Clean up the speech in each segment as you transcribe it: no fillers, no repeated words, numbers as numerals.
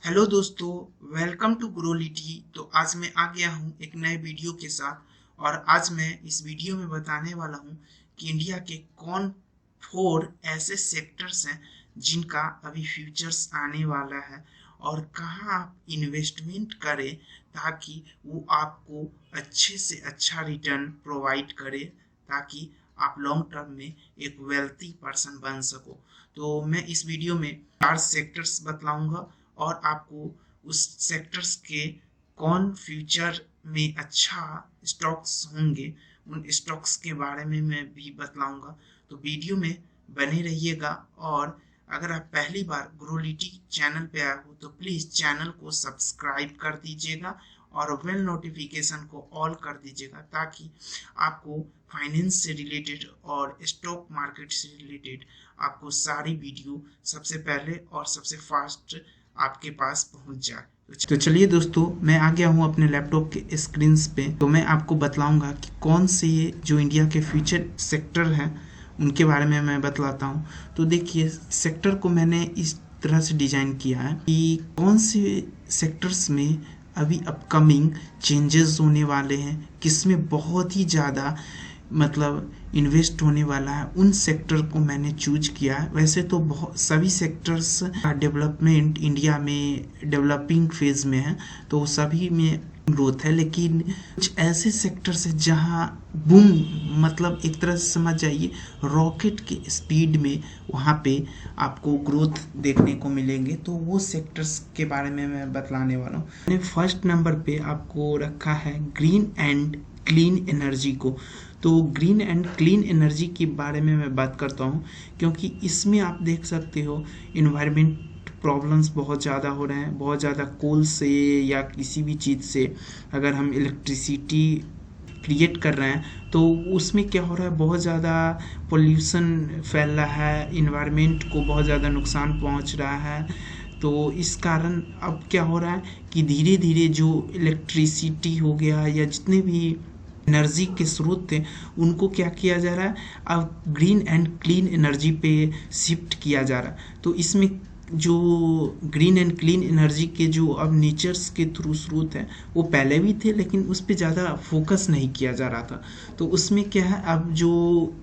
Hello दोस्तों, welcome to ग्रोलिटी। तो आज मैं आ गया हूँ एक नए वीडियो के साथ और आज मैं इस वीडियो में बताने वाला हूँ कि इंडिया के कौन 4 ऐसे सेक्टर्स हैं जिनका अभी फ्यूचर्स आने वाला है और कहाँ आप इन्वेस्टमेंट करें ताकि वो आपको अच्छे से अच्छा रिटर्न प्रोवाइड करे, ताकि आप लॉन्ग टर्म में एक वेल्थी पर्सन बन सको। तो मैं इस वीडियो में 4 सेक्टर्स बतलाऊंगा और आपको उस सेक्टर्स के कौन फ्यूचर में अच्छा स्टॉक्स होंगे उन स्टॉक्स के बारे में मैं भी बतलाऊंगा। तो वीडियो में बने रहिएगा और अगर आप पहली बार ग्रोलिटी चैनल पे आए हो तो प्लीज़ चैनल को सब्सक्राइब कर दीजिएगा और बेल नोटिफिकेशन को ऑल कर दीजिएगा ताकि आपको फाइनेंस से रिलेटेड और स्टॉक मार्केट से रिलेटेड आपको सारी वीडियो सबसे पहले और सबसे फास्ट आपके पास पहुंच जाए। तो चलिए दोस्तों, मैं आ गया हूं अपने लैपटॉप के स्क्रीन पे। तो मैं आपको बतलाऊंगा कि कौन से जो इंडिया के फ्यूचर सेक्टर हैं उनके बारे में मैं बतलाता हूं। तो देखिए, सेक्टर को मैंने इस तरह से डिजाइन किया है कि कौन से सेक्टर्स में अभी अपकमिंग चेंजेस होने वाले हैं, किसमें बहुत ही ज़्यादा मतलब इन्वेस्ट होने वाला है, उन सेक्टर को मैंने चूज किया है। वैसे तो बहुत सभी सेक्टर्स डेवलपमेंट इंडिया में डेवलपिंग फेज में है, तो सभी में ग्रोथ है, लेकिन कुछ ऐसे सेक्टर्स हैं जहां बूम मतलब एक तरह से समझ जाइए रॉकेट के स्पीड में वहां पे आपको ग्रोथ देखने को मिलेंगे। तो वो सेक्टर्स के बारे में मैं बतलाने वाला हूँ। मैंने फर्स्ट नंबर पे आपको रखा है ग्रीन एंड क्लीन एनर्जी को। तो ग्रीन एंड क्लीन एनर्जी के बारे में मैं बात करता हूँ क्योंकि इसमें आप देख सकते हो इन्वायरमेंट प्रॉब्लम्स बहुत ज़्यादा हो रहे हैं। बहुत ज़्यादा कोल से या किसी भी चीज़ से अगर हम इलेक्ट्रिसिटी क्रिएट कर रहे हैं तो उसमें क्या हो रहा है, बहुत ज़्यादा पोल्यूशन फैल रहा है, इन्वायरमेंट को बहुत ज़्यादा नुकसान पहुंच रहा है। तो इस कारण अब क्या हो रहा है कि धीरे धीरे जो इलेक्ट्रिसिटी हो गया या जितने भी एनर्जी के स्रोत थे उनको क्या किया जा रहा है, अब ग्रीन एंड क्लीन एनर्जी पे शिफ्ट किया जा रहा है। तो इसमें जो ग्रीन एंड क्लीन एनर्जी के जो अब नेचर्स के थ्रू स्रोत हैं वो पहले भी थे, लेकिन उस पर ज़्यादा फोकस नहीं किया जा रहा था। तो उसमें क्या है, अब जो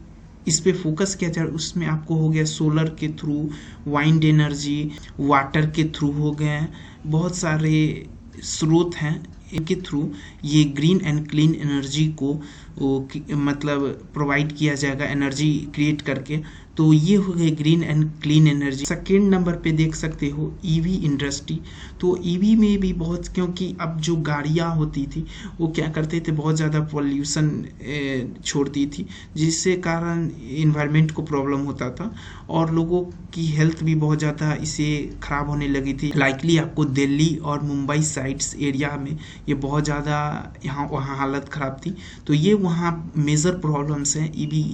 इस पे फोकस किया जा रहा है उसमें आपको हो गया सोलर के थ्रू, वाइंड एनर्जी, वाटर के थ्रू हो गए हैं, बहुत सारे स्रोत हैं इनके थ्रू ये ग्रीन एंड क्लीन एनर्जी को मतलब प्रोवाइड किया जाएगा एनर्जी क्रिएट करके। तो ये हो गए green and clean energy. Second number पे देख सकते हो ईवी इंडस्ट्री। तो ईवी में भी बहुत, क्योंकि अब जो गाड़ियाँ होती थी वो क्या करते थे, बहुत ज़्यादा पॉल्यूशन छोड़ती थी, जिससे कारण इन्वायरमेंट को प्रॉब्लम होता था और लोगों की हेल्थ भी बहुत ज़्यादा इससे ख़राब होने लगी थी। लाइकली आपको दिल्ली और मुंबई साइड्स एरिया में ये बहुत ज़्यादा यहाँ वहाँ हालत ख़राब थी। तो ये वहाँ मेजर प्रॉब्लम्स हैं ईवी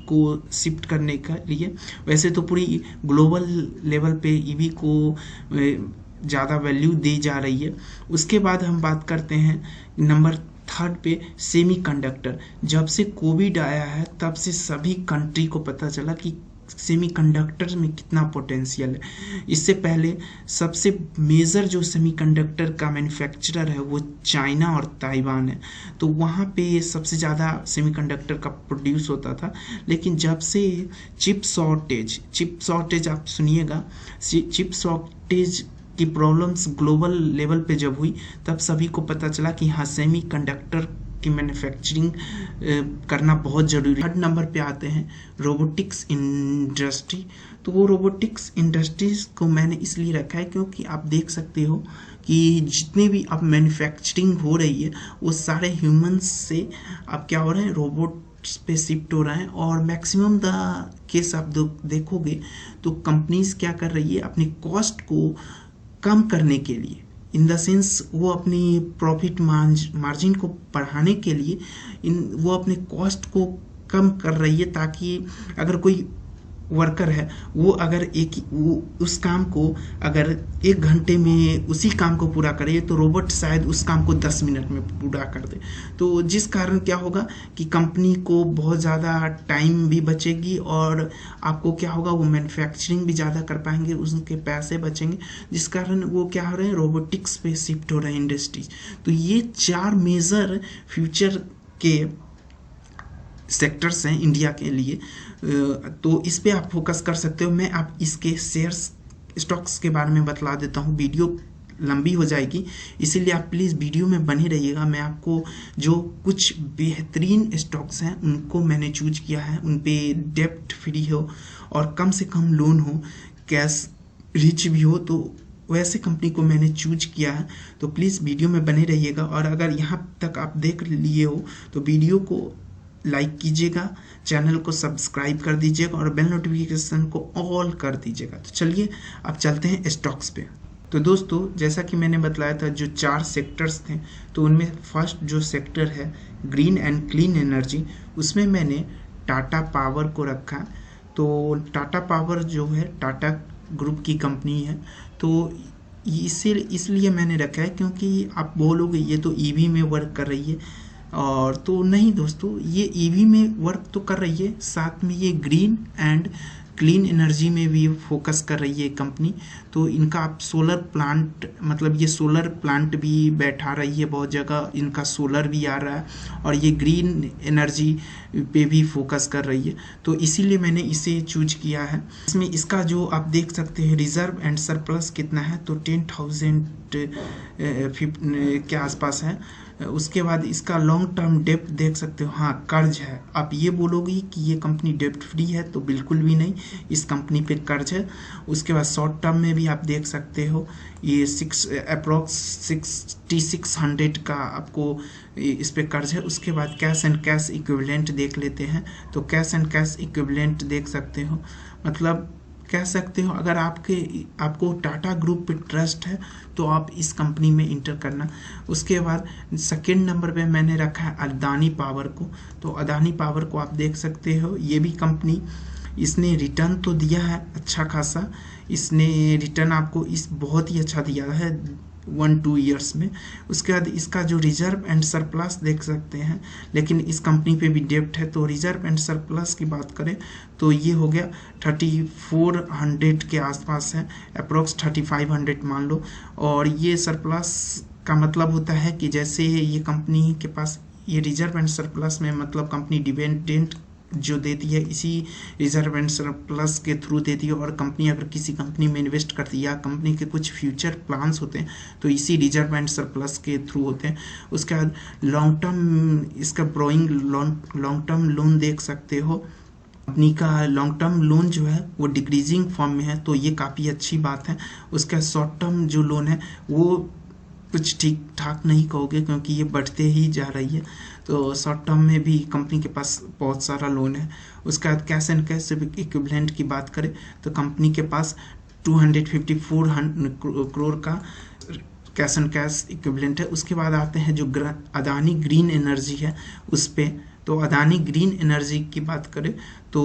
को शिफ्ट करने के लिए। वैसे तो पूरी ग्लोबल लेवल पे ईवी को ज़्यादा वैल्यू दी जा रही है। उसके बाद हम बात करते हैं नंबर थर्ड पे सेमीकंडक्टर। जब से कोविड आया है तब से सभी कंट्री को पता चला कि सेमीकंडक्टर में कितना पोटेंशियल है। इससे पहले सबसे मेजर जो सेमीकंडक्टर का मैन्युफैक्चरर है वो चाइना और ताइवान है। तो वहाँ पे सबसे ज़्यादा सेमीकंडक्टर का प्रोड्यूस होता था, लेकिन जब से चिप शॉर्टेज आप सुनिएगा, चिप शॉर्टेज की प्रॉब्लम्स ग्लोबल लेवल पे जब हुई तब सभी को पता चला कि हाँ, सेमीकंडक्टर की मैन्युफैक्चरिंग करना बहुत ज़रूरी है। थर्ड नंबर पे आते हैं रोबोटिक्स इंडस्ट्री। तो वो रोबोटिक्स इंडस्ट्रीज को मैंने इसलिए रखा है क्योंकि आप देख सकते हो कि जितने भी अब मैन्युफैक्चरिंग हो रही है वो सारे ह्यूमंस से अब क्या हो रहे हैं, रोबोट्स पे शिफ्ट हो रहे हैं। और मैक्सिमम द केस आप देखोगे तो कंपनीज क्या कर रही है, अपनी कॉस्ट को कम करने के लिए, इन द सेंस वो अपनी प्रॉफिट मार्जिन को बढ़ाने के लिए वो अपने कॉस्ट को कम कर रही है, ताकि अगर कोई वर्कर है वो अगर उस काम को अगर 1 घंटे में उसी काम को पूरा करे तो रोबोट शायद उस काम को 10 मिनट में पूरा कर दे। तो जिस कारण क्या होगा कि कंपनी को बहुत ज़्यादा टाइम भी बचेगी और आपको क्या होगा वो मैन्युफैक्चरिंग भी ज़्यादा कर पाएंगे, उसके पैसे बचेंगे, जिस कारण वो क्या हो रहे हैं रोबोटिक्स पे शिफ्ट हो रहे हैं इंडस्ट्रीज। तो ये 4 मेजर फ्यूचर के सेक्टर्स हैं इंडिया के लिए, तो इस पे आप फोकस कर सकते हो। मैं आप इसके शेयर्स स्टॉक्स के बारे में बतला देता हूँ, वीडियो लंबी हो जाएगी इसीलिए आप प्लीज़ वीडियो में बने रहिएगा। मैं आपको जो कुछ बेहतरीन स्टॉक्स हैं उनको मैंने चूज किया है, उन पे डेप्ट फ्री हो और कम से कम लोन हो, कैश रिच भी हो, तो वैसे कंपनी को मैंने चूज किया है। तो प्लीज़ वीडियो में बने रहिएगा और अगर यहाँ तक आप देख लिए हो तो वीडियो को लाइक कीजिएगा, चैनल को सब्सक्राइब कर दीजिएगा और बेल नोटिफिकेशन को ऑल कर दीजिएगा। तो चलिए अब चलते हैं स्टॉक्स पे। तो दोस्तों जैसा कि मैंने बतलाया था जो 4 सेक्टर्स थे, तो उनमें फर्स्ट जो सेक्टर है ग्रीन एंड क्लीन एनर्जी, उसमें मैंने टाटा पावर को रखा। तो टाटा पावर जो है टाटा ग्रुप की कंपनी है, तो इसलिए मैंने रखा है क्योंकि आप बोलोगे ये तो ईवी में वर्क कर रही है, और तो नहीं दोस्तों, ये ईवी में वर्क तो कर रही है, साथ में ये ग्रीन एंड क्लीन एनर्जी में भी फोकस कर रही है कंपनी। तो इनका आप सोलर प्लांट, मतलब ये सोलर प्लांट भी बैठा रही है, बहुत जगह इनका सोलर भी आ रहा है और ये ग्रीन एनर्जी पे भी फोकस कर रही है, तो इसीलिए मैंने इसे चूज किया है। इसमें इसका जो आप देख सकते हैं रिजर्व एंड सरप्लस कितना है, तो 10,000 के आसपास है। उसके बाद इसका लॉन्ग टर्म डेप्ट देख सकते हो, हाँ कर्ज है। आप ये बोलोगे कि ये कंपनी डेप्ट फ्री है, तो बिल्कुल भी नहीं, इस कंपनी पे कर्ज है। उसके बाद शॉर्ट टर्म में भी आप देख सकते हो ये अप्रॉक्स 6600 का आपको इस पे कर्ज है। उसके बाद कैश एंड कैश इक्विवेलेंट देख लेते हैं, तो कैश एंड कैश इक्विवेलेंट देख सकते हो, मतलब कह सकते हो अगर आपको टाटा ग्रुप पे ट्रस्ट है तो आप इस कंपनी में इंटर करना। उसके बाद सेकंड नंबर पे मैंने रखा है अदानी पावर को। तो अदानी पावर को आप देख सकते हो, ये भी कंपनी, इसने रिटर्न तो दिया है अच्छा खासा, इसने रिटर्न आपको इस बहुत ही अच्छा दिया है 1-2 ईयर्स में। उसके बाद इसका जो रिजर्व एंड सरप्लस देख सकते हैं, लेकिन इस कंपनी पे भी डेप्ट है, तो रिजर्व एंड सरप्लस की बात करें तो ये हो गया 3400 के आसपास है, अप्रोक्स 3500 मान लो। और ये सरप्लस का मतलब होता है कि जैसे ये कंपनी के पास ये रिजर्व एंड सरप्लस में मतलब कंपनी डिविडेंड जो देती है इसी रिजर्व एंड सरप्लस के थ्रू देती है, और कंपनी अगर किसी कंपनी में इन्वेस्ट करती है या कंपनी के कुछ फ्यूचर प्लान्स होते हैं तो इसी रिजर्व एंड सरप्लस के थ्रू होते हैं। उसके बाद लॉन्ग टर्म इसका ब्रोइंग लॉन्ग टर्म लोन देख सकते हो, कंपनी का लॉन्ग टर्म लोन जो है वो डिक्रीजिंग फॉर्म में है, तो ये काफ़ी अच्छी बात है। उसका शॉर्ट टर्म जो लोन है वो कुछ ठीक ठाक नहीं कहोगे क्योंकि ये बढ़ते ही जा रही है, तो शॉर्ट टर्म में भी कंपनी के पास बहुत सारा लोन है। उसके बाद कैश एंड कैश इक्विवेलेंट की बात करें तो कंपनी के पास 254 करोड़ का कैश एंड कैश इक्विवेलेंट है। उसके बाद आते हैं जो अदानी ग्रीन एनर्जी है उस पे, तो अदानी ग्रीन एनर्जी की बात करें तो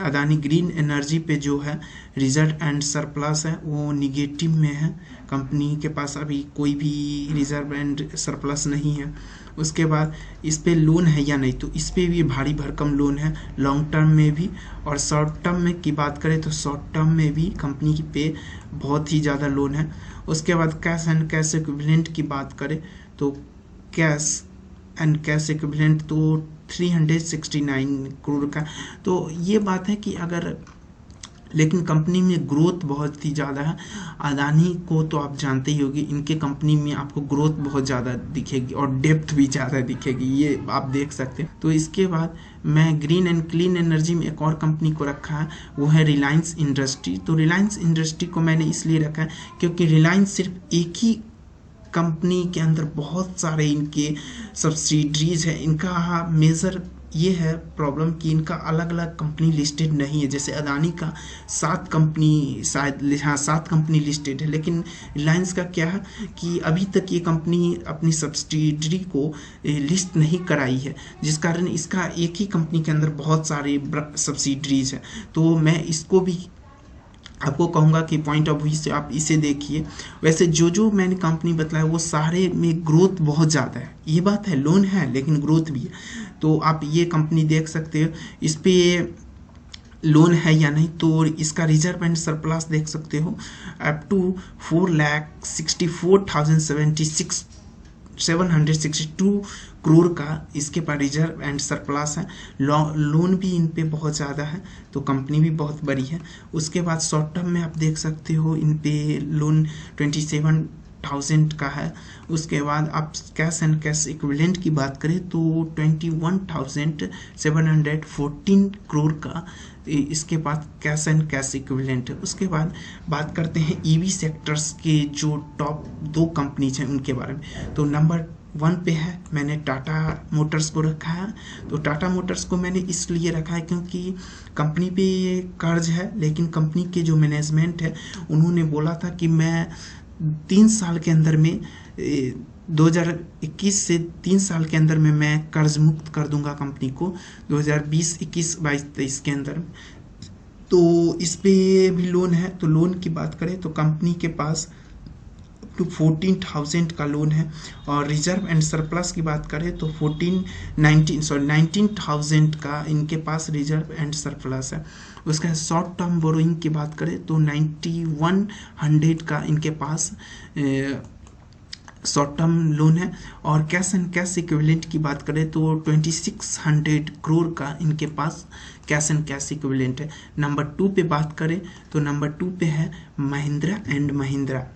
अदानी ग्रीन एनर्जी पे जो है रिजर्व एंड सरप्लस है वो निगेटिव में है, कंपनी के पास अभी कोई भी रिजर्व एंड सरप्लस नहीं है। उसके बाद इस पे लोन है या नहीं, तो इस पे भी भारी भरकम लोन है लॉन्ग टर्म में भी, और शॉर्ट टर्म में की बात करें तो शॉर्ट टर्म में भी कंपनी पे बहुत ही ज़्यादा लोन है। उसके बाद कैश एंड कैश इक्विवेलेंट की बात करें तो कैश एंड कैश इक्विवेलेंट तो 369 करोड़ का, तो ये बात है कि अगर, लेकिन कंपनी में ग्रोथ बहुत ही ज़्यादा है। अदानी को तो आप जानते ही होगी, इनके कंपनी में आपको ग्रोथ बहुत ज़्यादा दिखेगी और डेप्थ भी ज़्यादा दिखेगी, ये आप देख सकते हैं। तो इसके बाद मैं ग्रीन एंड क्लीन एनर्जी में एक और कंपनी को रखा है, वो है रिलायंस इंडस्ट्री। तो रिलायंस इंडस्ट्री को मैंने इसलिए रखा है क्योंकि रिलायंस सिर्फ एक ही कंपनी के अंदर बहुत सारे इनके सब्सिडरीज है, इनका मेजर ये है प्रॉब्लम कि इनका अलग अलग कंपनी लिस्टेड नहीं है। जैसे अदानी का 7 कंपनी, शायद हाँ 7 कंपनी लिस्टेड है, लेकिन रिलायंस का क्या है कि अभी तक ये कंपनी अपनी सब्सिडियरी को लिस्ट नहीं कराई है, जिस कारण इसका एक ही कंपनी के अंदर बहुत सारे सब्सिडरीज है। तो मैं इसको भी आपको कहूँगा कि पॉइंट ऑफ व्यू से आप इसे देखिए। वैसे जो मैंने कंपनी बताया वो सारे में ग्रोथ बहुत ज़्यादा है, ये बात है, लोन है लेकिन ग्रोथ भी है। तो आप ये कंपनी देख सकते हो, इस पे लोन है या नहीं। तो इसका रिजर्व एंड सरप्लस देख सकते हो अप टू 4,64,762 करोड़ का इसके पास रिजर्व एंड सरप्लस है। लोन भी इन पे बहुत ज़्यादा है, तो कंपनी भी बहुत बड़ी है। उसके बाद शॉर्ट टर्म में आप देख सकते हो इन पे लोन 27,000 का है। उसके बाद आप कैश एंड कैश इक्विवेलेंट की बात करें तो 21,714 करोड़ का इसके पास कैश एंड कैश इक्विवेलेंट है। उसके बाद बात करते हैं ईवी सेक्टर्स के जो टॉप 2 कंपनीज हैं उनके बारे में। तो नंबर 1 पे है, मैंने टाटा मोटर्स को रखा है। तो टाटा मोटर्स को मैंने इसलिए रखा है क्योंकि कंपनी पे कर्ज है, लेकिन कंपनी के जो मैनेजमेंट है उन्होंने बोला था कि मैं 3 साल के अंदर में 2021 से 3 साल के अंदर में मैं कर्ज मुक्त कर दूंगा कंपनी को, 2020, 21, 22, 23 के अंदर। तो इस पे भी लोन है। तो लोन की बात करें तो कंपनी के पास टू 14,000 का लोन है। और रिजर्व एंड सरप्लस की बात करें तो 19,000 का इनके पास रिजर्व एंड सरप्लस है। उसका शॉर्ट टर्म बोरोइंग की बात करें तो 9100 का इनके पास शॉर्ट टर्म लोन है। और कैश एंड कैश इक्विवेलेंट की बात करें तो 2600 करोड़ का इनके पास कैश एंड कैश इक्विवेलेंट है। नंबर 2 पे बात करें तो नंबर 2 पे है महिंद्रा एंड महिंद्रा।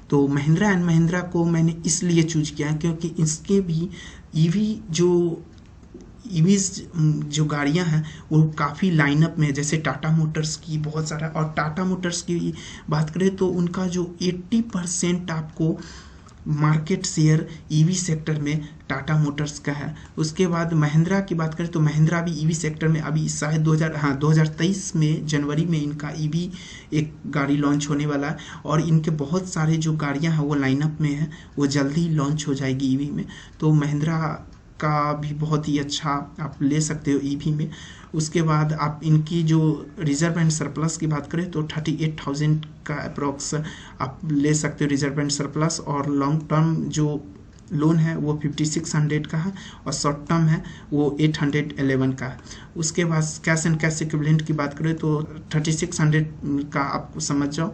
तो महिंद्रा एंड महिंद्रा को मैंने इसलिए चूज किया क्योंकि इसके भी ईवीज जो गाड़ियां हैं वो काफ़ी लाइनअप में है। जैसे टाटा मोटर्स की बहुत सारा, और टाटा मोटर्स की बात करें तो उनका जो 80% आपको मार्केट शेयर ईवी सेक्टर में टाटा मोटर्स का है। उसके बाद महिंद्रा की बात करें तो महिंद्रा भी ईवी सेक्टर में अभी शायद 2023 में जनवरी में इनका ईवी एक गाड़ी लॉन्च होने वाला है। और इनके बहुत सारे जो गाड़ियां हैं वो लाइनअप में है, वो जल्दी लॉन्च हो जाएगी ईवी में। तो महिंद्रा का भी बहुत ही अच्छा आप ले सकते हो ईवी में। उसके बाद आप इनकी जो रिजर्व एंड सरप्लस की बात करें तो 38,000 का अप्रॉक्स आप ले सकते हो रिजर्व एंड सरप्लस। और लॉन्ग टर्म जो लोन है वो 5600 का है, और शॉर्ट टर्म है वो 811 का है। उसके बाद कैश एंड कैश इक्विवेलेंट की बात करें तो 3600 का आप समझ जाओ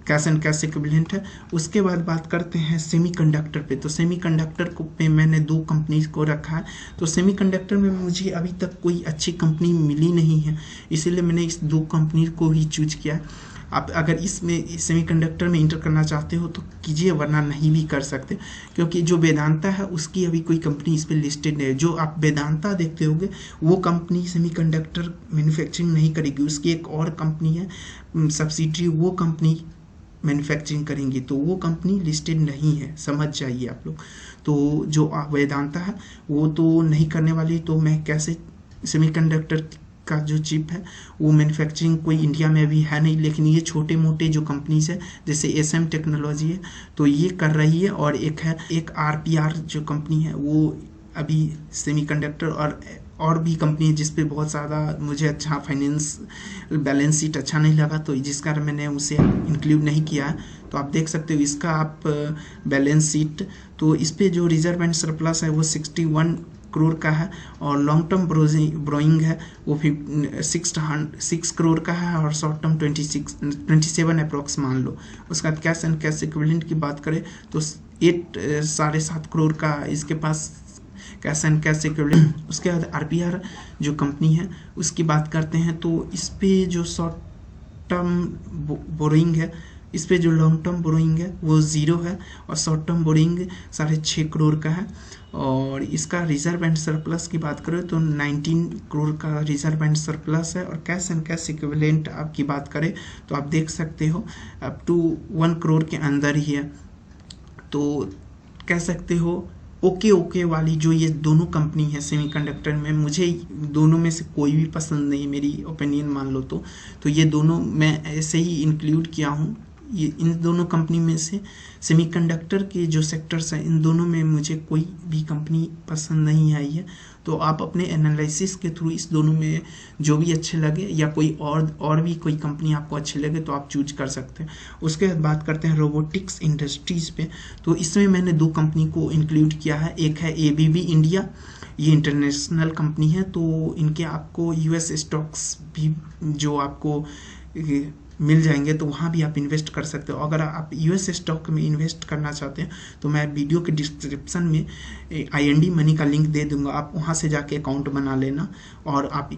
कैश एंड कैश इक्विवेलेंट है। उसके बाद बात करते हैं सेमीकंडक्टर पे। तो सेमीकंडक्टर को पे मैंने 2 कंपनीज को रखा है। तो सेमीकंडक्टर में मुझे अभी तक कोई अच्छी कंपनी मिली नहीं है, इसीलिए मैंने इस 2 कंपनी को ही चूज किया। आप अगर इसमें सेमीकंडक्टर में इंटर करना चाहते हो तो कीजिए, वरना नहीं भी कर सकते, क्योंकि जो वेदांता है उसकी अभी कोई कंपनी इस पर लिस्टेड नहीं है। जो आप वेदांता देखते होंगे वो कंपनी सेमीकंडक्टर मैन्युफैक्चरिंग नहीं करेगी, उसकी एक और कंपनी है सब्सिडरी, वो कंपनी मैन्युफैक्चरिंग करेंगी, तो वो कंपनी लिस्टेड नहीं है, समझ जाइए आप लोग। तो जो वेदांता है वो तो नहीं करने वाली। तो मैं कैसे सेमीकंडक्टर का जो चिप है वो मैन्युफैक्चरिंग कोई इंडिया में अभी है नहीं, लेकिन ये छोटे मोटे जो कंपनीज है जैसे एसएम टेक्नोलॉजी है तो ये कर रही है। और एक आरपीआर जो कंपनी है वो अभी सेमीकंडक्टर, और भी कंपनी है जिस पे बहुत ज़्यादा मुझे अच्छा फाइनेंस बैलेंस शीट अच्छा नहीं लगा, तो जिस कारण मैंने उसे इंक्लूड नहीं किया है। तो आप देख सकते हो इसका आप बैलेंस शीट, तो इस पे जो रिजर्व एंड सरप्लस है वो 61 करोड़ का है, और लॉन्ग टर्म ब्रोइंग है वो 6 करोड़ का है, और शॉर्ट टर्म 27 अप्रॉक्स मान लो। उसके बाद कैश एंड कैश इक्विवेलेंट की बात करें तो 7.5 करोड़ का इसके पास कैश एंड कैश इक्विवेलेंट। उसके बाद आरपीआर जो कंपनी है उसकी बात करते हैं तो इस पे जो शॉर्ट टर्म बोरोइंग है, इस पे जो लॉन्ग टर्म बोरोइंग है वो 0 है, और शॉर्ट टर्म बोरोइंग 6.5 करोड़ का है। और इसका रिजर्व एंड सरप्लस की बात करें तो 19 करोड़ का रिजर्व एंड सरप्लस है। और कैश एंड कैश इक्विवेलेंट आपकी बात करें तो आप देख सकते हो अप टू 1 करोड़ के अंदर ही है। तो कह सकते हो ओके वाली जो ये दोनों कंपनी है सेमीकंडक्टर में, मुझे दोनों में से कोई भी पसंद नहीं, मेरी ओपिनियन मान लो तो ये दोनों मैं ऐसे ही इंक्लूड किया हूँ। ये इन दोनों कंपनी में से सेमीकंडक्टर के जो सेक्टर्स हैं इन दोनों में मुझे कोई भी कंपनी पसंद नहीं आई है। तो आप अपने एनालिसिस के थ्रू इस दोनों में जो भी अच्छे लगे या कोई और भी कोई कंपनी आपको अच्छे लगे तो आप चूज कर सकते हैं। उसके बाद बात करते हैं रोबोटिक्स इंडस्ट्रीज पे। तो इसमें मैंने 2 कंपनी को इंक्लूड किया है। एक है ABB इंडिया, ये इंटरनेशनल कंपनी है, तो इनके आपको US स्टॉक्स भी जो आपको मिल जाएंगे, तो वहाँ भी आप इन्वेस्ट कर सकते हो। अगर आप US स्टॉक में इन्वेस्ट करना चाहते हैं तो मैं वीडियो के डिस्क्रिप्शन में IND मनी का लिंक दे दूंगा, आप वहाँ से जाके अकाउंट बना लेना और आप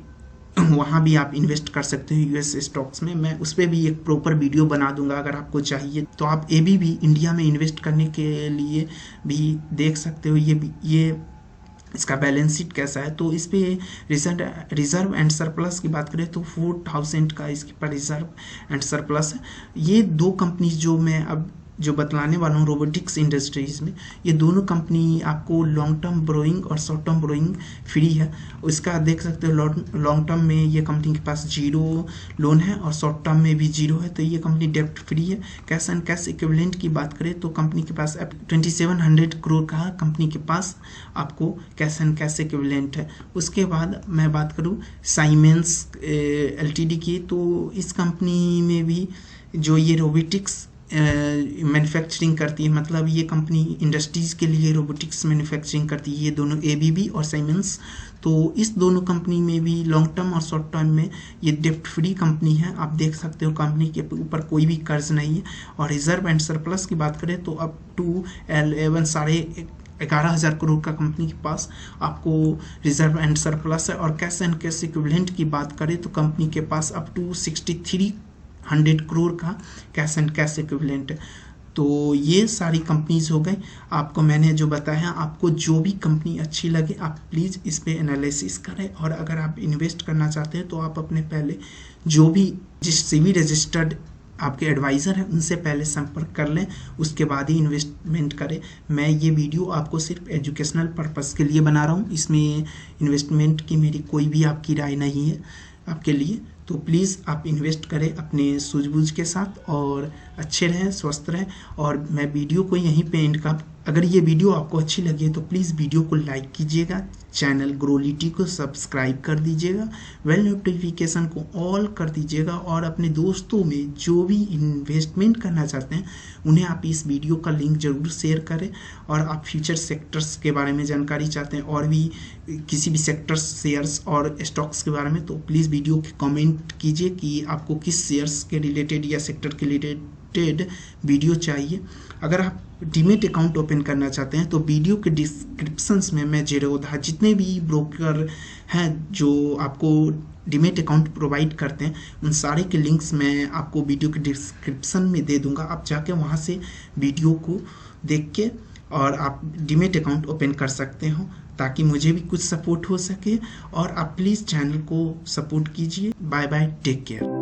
वहाँ भी आप इन्वेस्ट कर सकते हो US स्टॉक्स में। मैं उस पर भी एक प्रॉपर वीडियो बना दूंगा अगर आपको चाहिए। तो आप ABB इंडिया में इन्वेस्ट करने के लिए भी देख सकते हो। ये इसका बैलेंस शीट कैसा है, तो इस पे रिजर्व एंड सरप्लस की बात करें तो 4000 का इसके पर रिजर्व एंड सरप्लस है। ये 2 कंपनी जो मैं अब जो बतलाने वाला हूँ रोबोटिक्स इंडस्ट्रीज में, ये दोनों कंपनी आपको लॉन्ग टर्म बोरोइंग और शॉर्ट टर्म बोरोइंग फ्री है। इसका देख सकते हो लॉन्ग टर्म में ये कंपनी के पास 0 लोन है और शॉर्ट टर्म में भी 0 है, तो ये कंपनी डेप्ट फ्री है। कैश एंड कैश इक्विवेलेंट की बात करें तो कंपनी के पास 2700 करोड़ का कंपनी के पास आपको कैश एंड कैश इक्विवेलेंट है। उसके बाद मैं बात करूँ साइमेंस LTD की, तो इस कंपनी में भी जो ये रोबोटिक्स मैन्युफैक्चरिंग करती है, मतलब ये कंपनी इंडस्ट्रीज के लिए रोबोटिक्स मैन्युफैक्चरिंग करती है, ये दोनों ABB और साइमेंस। तो इस दोनों कंपनी में भी लॉन्ग टर्म और शॉर्ट टर्म में ये डेप्ट फ्री कंपनी है। आप देख सकते हो कंपनी के ऊपर कोई भी कर्ज नहीं है। और रिजर्व एंड सरप्लस की बात करें तो अप टू 11,500 करोड़ का कंपनी के पास आपको रिजर्व एंड सरप्लस है। और कैश एंड कैश इक्विवेलेंट की बात करें तो कंपनी के पास अप टू 6300 करोड़ का कैश एंड कैश इक्विवेलेंट है। तो ये सारी कंपनीज हो गई। आपको मैंने जो बताया, आपको जो भी कंपनी अच्छी लगे आप प्लीज़ इस पे एनालिसिस करें। और अगर आप इन्वेस्ट करना चाहते हैं तो आप अपने पहले जो भी जिस SEBI रजिस्टर्ड आपके एडवाइज़र हैं उनसे पहले संपर्क कर लें, उसके बाद ही इन्वेस्टमेंट करें। मैं ये वीडियो आपको सिर्फ एजुकेशनल पर्पस के लिए बना रहा हूँ, इसमें इन्वेस्टमेंट की मेरी कोई भी आपकी राय नहीं है आपके लिए। तो प्लीज़ आप इन्वेस्ट करें अपने सूझबूझ के साथ और अच्छे रहें, स्वस्थ रहें। और मैं वीडियो को यहीं पे एंड का, अगर ये वीडियो आपको अच्छी लगी तो प्लीज़ वीडियो को लाइक कीजिएगा, चैनल ग्रोलिटी को सब्सक्राइब कर दीजिएगा, बेल नोटिफिकेशन को ऑल कर दीजिएगा। और अपने दोस्तों में जो भी इन्वेस्टमेंट करना चाहते हैं उन्हें आप इस वीडियो का लिंक ज़रूर शेयर करें। और आप फ्यूचर सेक्टर्स के बारे में जानकारी चाहते हैं और भी किसी भी सेक्टर्स, शेयर्स और स्टॉक्स के बारे में, तो प्लीज़ वीडियो के कमेंट कीजिए कि आपको किस शेयर्स के रिलेटेड या सेक्टर के रिलेटेड वीडियो चाहिए। अगर आप डीमेट अकाउंट ओपन करना चाहते हैं तो वीडियो के डिस्क्रिप्शंस में मैं ज़ेरोधा जितने भी ब्रोकर हैं जो आपको डीमेट अकाउंट प्रोवाइड करते हैं उन सारे के लिंक्स मैं आपको वीडियो के डिस्क्रिप्शन में दे दूंगा। आप जाके वहाँ से वीडियो को देख के और आप डीमेट अकाउंट ओपन कर सकते हो ताकि मुझे भी कुछ सपोर्ट हो सके। और आप प्लीज़ चैनल को सपोर्ट कीजिए। Bye bye, take care.